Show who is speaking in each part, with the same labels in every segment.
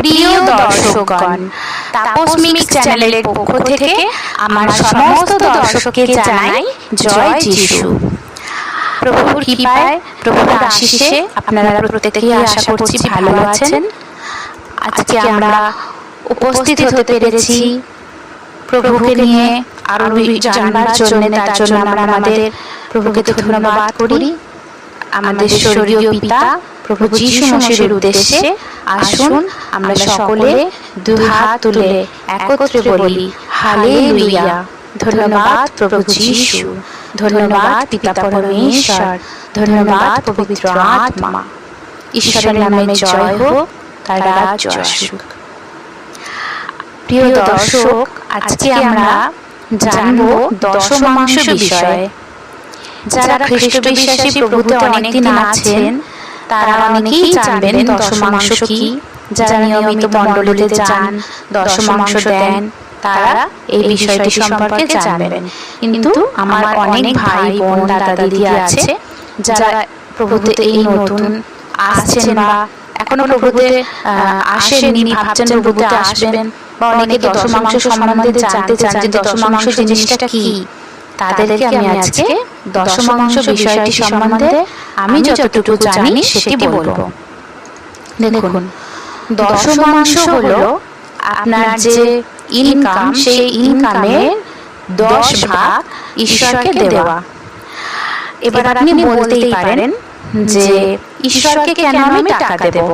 Speaker 1: প্রিয় দর্শকগণ, তাপস মিক্স চ্যানেলের পক্ষ থেকে আমার সমস্ত দর্শককে জানাই জয় যিশু। প্রভুর কৃপায়, প্রভুর আশীষে আপনারা প্রত্যেকেই আশা করছি ভালো আছেন। আজকে আমরা উপস্থিত হতে পেরেছি প্রভুকে নিয়ে আরো জানবার জন্য। তার জন্য আমরা আমাদের প্রভুকে ধন্যবাদ করি। আমাদের স্বর্গীয় পিতা প্রভু যীশু মসির উদ্দেশ্যে আসুন আমরা সকলে দুই হাত তুলে একত্রে বলি হালেলুয়া। ধন্যবাদ প্রভু যীশু, ধন্যবাদ পিতা পরমেশ্বর, ধন্যবাদ পবিত্র আত্মা। ঈশ্বরের নামে জয় হোক, তার রাজ্য আসুক। প্রিয় দর্শক, আজকে আমরা জানব দশমাংশ বিষয়ে। যারা খ্রিস্ট বিশ্বাসী প্রভুতে অনেকদিন আছেন তারা অনেকেই জানবেন দশমাংশ কি। যারা নিয়মিত মণ্ডলীতে যান, দশমাংশ দেন, তারা এই বিষয়টি সম্পর্কে জানবেন। কিন্তু আমার অনেক ভাই বোন দাদা দিদি আছে যারা প্রভুতে এই নতুন আসছেন বা এখনো প্রভুতে আসেননি, ভাবছেন প্রভুতে আসবেন, বা অনেকে দশমাংশ সম্বন্ধে জানতে চান যে দশমাংশ জিনিসটা কি। তাদেরকে আমি আজকে দশমাংশ বিষয়টি সম্বন্ধে আমি যতটুকু জানি সেটি বলবো। দেখুন, দশমাংশ হলো আপনার যে ইনকাম, সেই ইনকামের 10 ভাগ ঈশ্বরকে দেওয়া। এবার আপনি বলতেই পারেন যে ঈশ্বরকে কেন আমি টাকা দেব?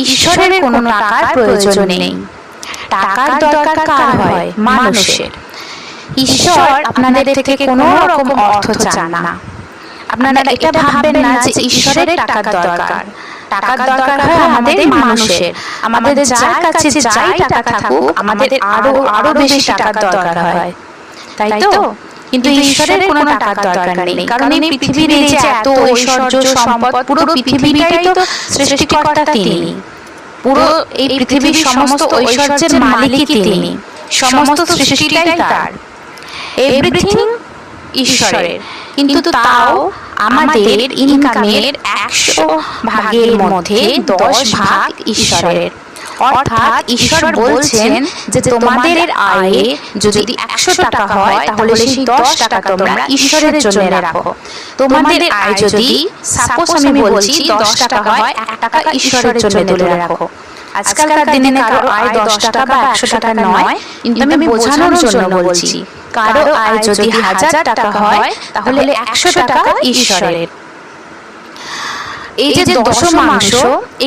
Speaker 1: ঈশ্বরের কোনো টাকার প্রয়োজন নেই। টাকার দরকার কার হয়? মানুষের। ঈশ্বর আপনাদের থেকে কোনো রকম অর্থ চান না। আপনারা এটা ভাববেন না যে ঈশ্বরের টাকার দরকার। টাকার দরকার হয় আমাদের মানুষের। আমাদের যার কাছে যাই টাকা থাকুক, আমাদের আরো বেশি টাকার দরকার হয়, তাই তো? কিন্তু ঈশ্বরের কোনো টাকার দরকার নেই, কারণ এই পৃথিবীর এই যে এত ঐশ্বর্য সম্পদ, পুরো পৃথিবীটাই তো সৃষ্টিকর্তা তিনি। পুরো এই পৃথিবীর সমস্ত ঐশ্বর্যের মালিকই তিনি। সমস্ত সৃষ্টিটাই তার, এভরিথিং ঈশ্বরের। কিন্তু তাও আমাদের ইনকামের 100 ভাগের মধ্যে 10 ভাগ ঈশ্বরের। অর্থাৎ ঈশ্বর বলছেন যে তোমাদের আয়ে যদি 100 টাকা হয় তাহলে সেই 10 টাকা তোমরা ঈশ্বরের জন্য রাখো। তোমাদের আয় যদি সাপোজ আমি বলছি 10 টাকা হয়, 1 টাকা ঈশ্বরের জন্য তুলে রাখো। আজকালকার দিনে কারো আয় 10 টাকা বা 100 টাকা নয়, কিন্তু আমি বোঝানোর জন্য বলছি। কারো আয় যদি 1000 টাকা হয় তাহলে 100 টাকা ঈশ্বরের। এই যে দশমাংশ,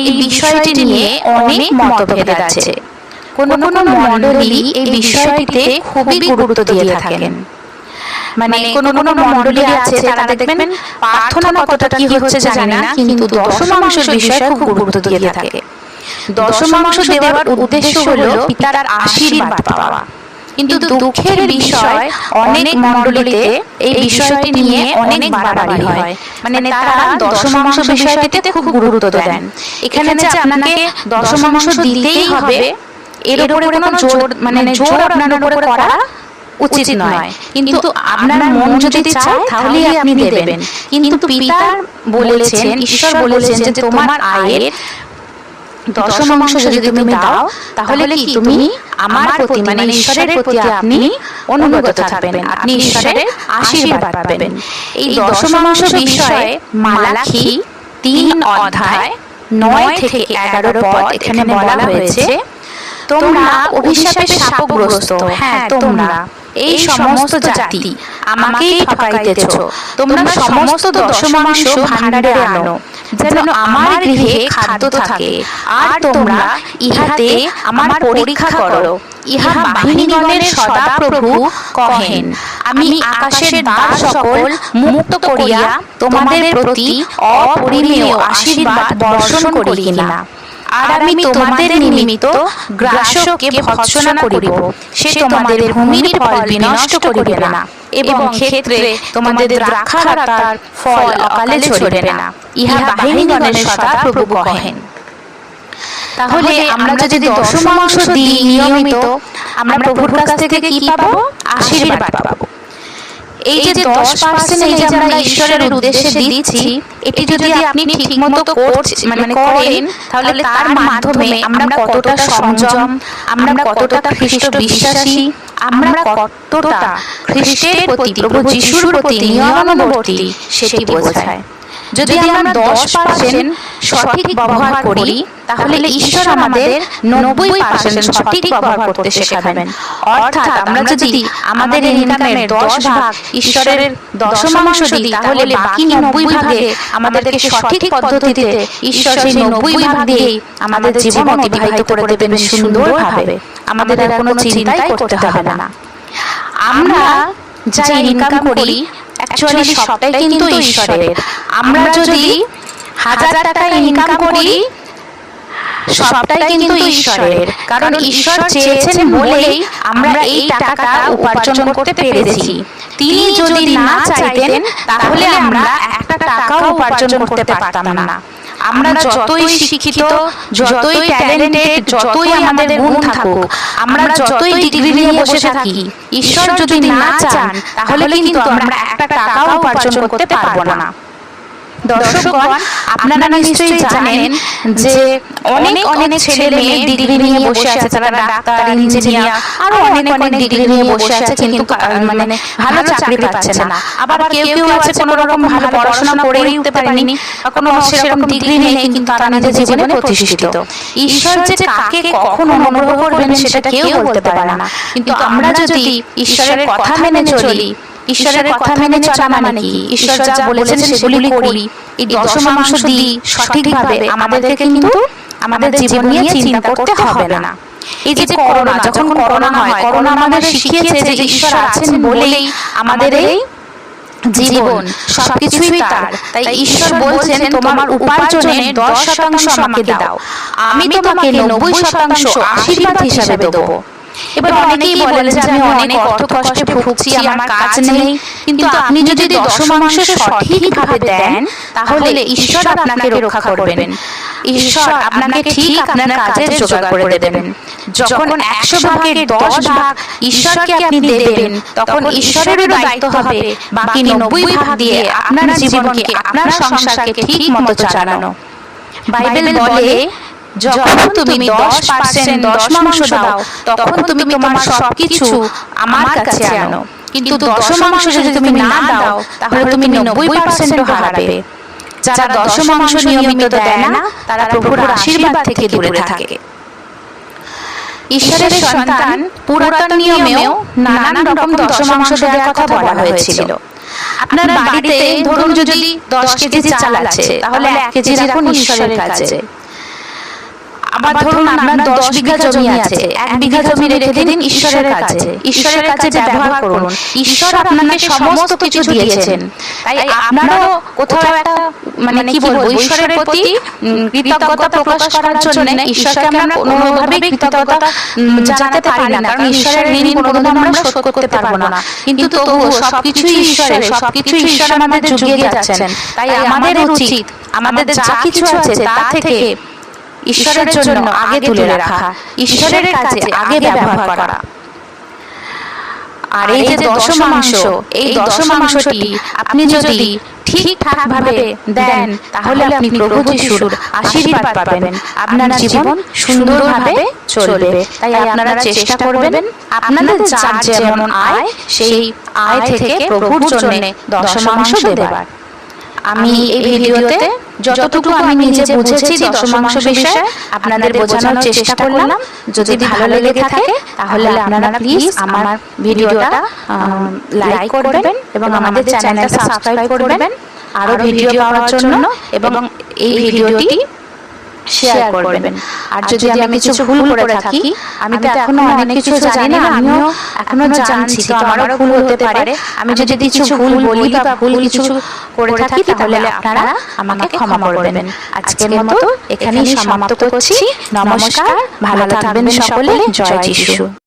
Speaker 1: এই বিষয়টি নিয়ে অনেক মতভেদ আছে। কোন কোন মণ্ডলী এই বিষয়টিতে খুবই গুরুত্ব দিয়ে থাকেন। মানে কোন কোন মণ্ডলী আছে তারা দেখবেন প্রার্থনা কতটা কি হচ্ছে জানি না, কিন্তু দশমাংশের বিষয়ে খুব গুরুত্ব দিয়ে থাকে। দশমাংশ দেওয়ার উদ্দেশ্য হলো পিতার আশীর্বাদ পাওয়া। কিন্তু দুঃখের বিষয় অনেক মণ্ডলীতে এই বিষয়টি নিয়ে অনেক বাড়াবাড়ি হয়। মানে তারা দশমাংশ বিষয়টিতে খুব গুরুত্ব দেন। এখানে যে আপনাকে দশমাংশ দিতেই হবে এর উপরে কোনো জোর আপনার উপরে করা উচিত নয়। কিন্তু আপনার মন যদি চায় তাহলেই আপনি দেবেন। কিন্তু পিতা বলেছেন, ঈশ্বর বলেছেন যে তোমার আয়ের দশমাংশ যদি তুমি দাও তাহলে কি তুমি আমার প্রতি মানে ঈশ্বরের প্রতি আপনি অনুগত থাকবেন, আপনি ঈশ্বরের আশীর্বাদ পাবেন। এই দশমাংশ বিষয়ে মালাখি 3 অধ্যায় 9 থেকে 11 পদ এখানে বলা হয়েছে, তোমরা অভিশাপে শাপগ্রস্ত, হ্যাঁ তোমরা এই সমস্ত জাতি আমাকেই ঠকাইতেছ। তোমরা সমস্ত দশমাংশ ভাণ্ডারে আনো, যেন আমার গৃহে খাদ্য থাকে। আর তোমরা ইহাতে আমার পরীক্ষা করো। ইহা বাহিনীগণের সদাপ্রভু কহেন, আমি আকাশের দ্বার সকল মুক্ত করিয়া তোমাদের প্রতি অপরিমেয় আশীর্বাদ বর্ষণ করি কিনা। আর আমি তোমাদের নিমিত্ত গ্রাসককে ভৎসনা করিব, সে তোমাদের ভূমির ফল বিনষ্ট করিবে না, এবং ক্ষেত্রে তোমাদের দ্রাক্ষালতার ফল অকালে ঝরিবে না। ইহা বাহিনীগণের সদাপ্রভু কহেন। তাহলে আমরা যদি দশমাংশ দিই নিয়মিত, আমরা প্রভুর কাছ থেকে কি পাবো? আশীর্বাদ পাবো। এই যে 10% এই যে আমরা ঈশ্বরের উদ্দেশ্যে দিচ্ছি, এটি যদি আপনি ঠিকমতো করেন, তাহলে তার মাধ্যমে আমরা কতটা সংযম, আমরা কতটা খ্রিস্ট বিশ্বাসী, আমরা কতটা খ্রিস্টের প্রতি, প্রভু যিশুর প্রতি নিয়মানুবর্তী সেটি বোঝায়। যদি আমরা 10% সঠিক ব্যবহার করি, তাহলে ঈশ্বর আমাদের 90% সঠিক ব্যবহার করতে শেখাবেন। অর্থাৎ আমরা যদি আমাদের ইনকামের 10 ভাগ ঈশ্বরের দশমাংশ দিই, তাহলে বাকি 90 ভাগে আমাদেরকে সঠিক পদ্ধতিতে ঈশ্বর সেই 90 ভাগ দিয়েই আমাদের জীবন অতিবাহিত করে দেবেন সুন্দরভাবে। আমাদের আর কোনো চিন্তাই করতে হবে না। আমরা যা ইনকাম করি অ্যাকচুয়ালি সবটাই কিন্তু ঈশ্বরের। আমরা যদি 1000 টাকা ইনকাম করি, সবটাই কিন্তু ঈশ্বরের, কারণ ঈশ্বর চেয়েছেন বলেই আমরা এই টাকাটা উপার্জন করতে পেরেছি। তিনি যদি না চাইতেন, তাহলে আমরা একটা টাকাও উপার্জন করতে পারতাম না। আমরা যতই শিক্ষিত, যতই ট্যালেন্টেড, যতই আমাদের গুণ থাকুক, আমরা যতই ডিগ্রি নিয়ে বসে থাকি, ঈশ্বর যদি না চান, তাহলে কিন্তু আমরা একটা টাকাও উপার্জন করতে পারবো না। দর্শকগণ, আপনারা নিশ্চয়ই জানেন যে অনেক অনেক ছেলে মেয়ে ডিগ্রি নিয়ে বসে আছে, তারা ডাক্তার, ইঞ্জিনিয়ার, আরো অনেক অনেক ডিগ্রি নিয়ে বসে আছে, কিন্তু ভালো চাকরি পাচ্ছে না। আবার কেউ কেউ আছে কোনো রকম ভালো পড়াশোনা করেই উঠতে পারেনি, কোনো সেরকম ডিগ্রি নেই, কিন্তু তারা নিজের জীবনে প্রতিষ্ঠিত। ঈশ্বর যে কাকে কখন অনুগ্রহ করবেন সেটা কেউ বলতে পারে না, কিন্তু আমরা যদি ঈশ্বরের কথা মেনে চলি, ঈশ্বরের কথা মেনে চলা মানে কি, ঈশ্বর যা বলেছেন সেগুলি করি, এই দশমাংশ দিই সঠিকভাবে, আমাদেরকে কিন্তু আমাদের জীবন নিয়ে চিন্তা করতে হবে না। এই যে করোনা, যখন করোনা হয়, করোনা আমাদের শিখিয়েছে যে ঈশ্বর আছেন বলেই আমাদের এই জীবন সবকিছুই তার। তাই ঈশ্বর বলছেন, তোমার উপার্জনের 10% আমাকে দাও, আমি তোমাকে 90% আশীর্বাদ হিসাবে দেবো। এবার অনেকেই বলেন যে আমি অনেক অর্থ কষ্টে ভুগছি, আমার কাজ নেই, কিন্তু আপনি যদি দশমাংশ সঠিকভাবে দেন, তাহলে ঈশ্বর আপনাকে রক্ষা করবেন। ঈশ্বর আপনাকে ঠিক আপনার কাজের জোগাড় করে দেবেন। যখন 100 ভাগের 10 ভাগ ঈশ্বরকে আপনি দেবেন, তখন ঈশ্বরেরও দায়িত্ব হবে বাকি 90 ভাগ দিয়ে আপনার জীবনকে, আপনার সংসারকে ঠিক মতো চালানো। বাইবেল বলে, যখন তুমি 10% দশমাংশ দাও, তখন তুমি তোমার সবকিছু আমার কাছে আনো, কিন্তু দশমাংশ যদি তুমি না দাও, তাহলে তুমি 90% হারাবে। যারা দশমাংশ নিয়মিত দেয় না, তারা প্রভুর আশীর্বাদ থেকে দূরে থাকে। ঈশ্বরের সন্তান পুরাতন নিয়মেও নানান রকম দশমাংশ দেওয়ার কথা বলা হয়েছিল। আপনার বাড়িতে ধরুন যদি 10 কেজি চাল আছে, তাহলে 1 কেজি রাখুন ঈশ্বরের কাছে। আবার ধরুন আপনার 10 বিঘা জমি আছে, 1 বিঘা জমি রেখে দিন ঈশ্বরের কাছে। ঈশ্বরের কাছে ব্যবহার করুন। ঈশ্বর আপনাকে সমস্ত কিছু দিয়েছেন, তাই আপনারও কোথাও একটা কি বলবো, ঈশ্বরের প্রতি কৃতজ্ঞতা প্রকাশ করার জন্য ঈশ্বরকে আমরা কোনোভাবেই কৃতজ্ঞতা জানাতে পারি না, কারণ ঈশ্বরের ঋণ কোনোদিন আমরা শোধ করতে পারবো না। কিন্তু তবুও সবকিছুই ঈশ্বরের, সবকিছু ঈশ্বর আমাদের জুগিয়ে যাচ্ছেন। তাই আমাদের উচিত আমাদের যা কিছু আছে তা থেকে ঈশ্বরের জন্য আগে তুলে রাখা, ঈশ্বরের কাছে আগে ব্যবহার করা। আর এই যে দশমাংশ, এই দশমাংশটি আপনি যদি ঠিকঠাক ভাবে দেন, তাহলে আপনি প্রভু যিশুর আশীর্বাদ পাবেন, আপনার জীবন সুন্দরভাবে চলবে। তাই আপনারা চেষ্টা করবেন আপনাদের যার যেমন আয়, সেই আয় থেকে প্রভুর জন্য দশমাংশ দেবার। আমি এই ভিডিওতে যতটুকু আমি নিজে বুঝেছি দশমাংশ বিষয়ে আপনাদের বোঝানোর চেষ্টা করলাম। যদি ভালো লেগে থাকে, তাহলে আপনারা প্লিজ আমার ভিডিওটা লাইক করবেন এবং আমাদের চ্যানেলটা সাবস্ক্রাইব করবেন আরো ভিডিও পাওয়ার জন্য, এবং এই ভিডিওটি শেয়ার করবেন। আর যদি আমি কিছু ভুল করে থাকি, আমি তো এখনো অনেক কিছু জানি না, আমিও এখনো জানছি, তো আমারও ভুল হতে পারে। আমি যদি কিছু ভুল বলি বা ভুল কিছু করে থাকি, তাহলে আপনারা আমাকে ক্ষমা করবেন। আজকের মতো এখানেই সমাপ্ত করছি। নমস্কার, ভালো থাকবেন সকলে। জয় যিশু।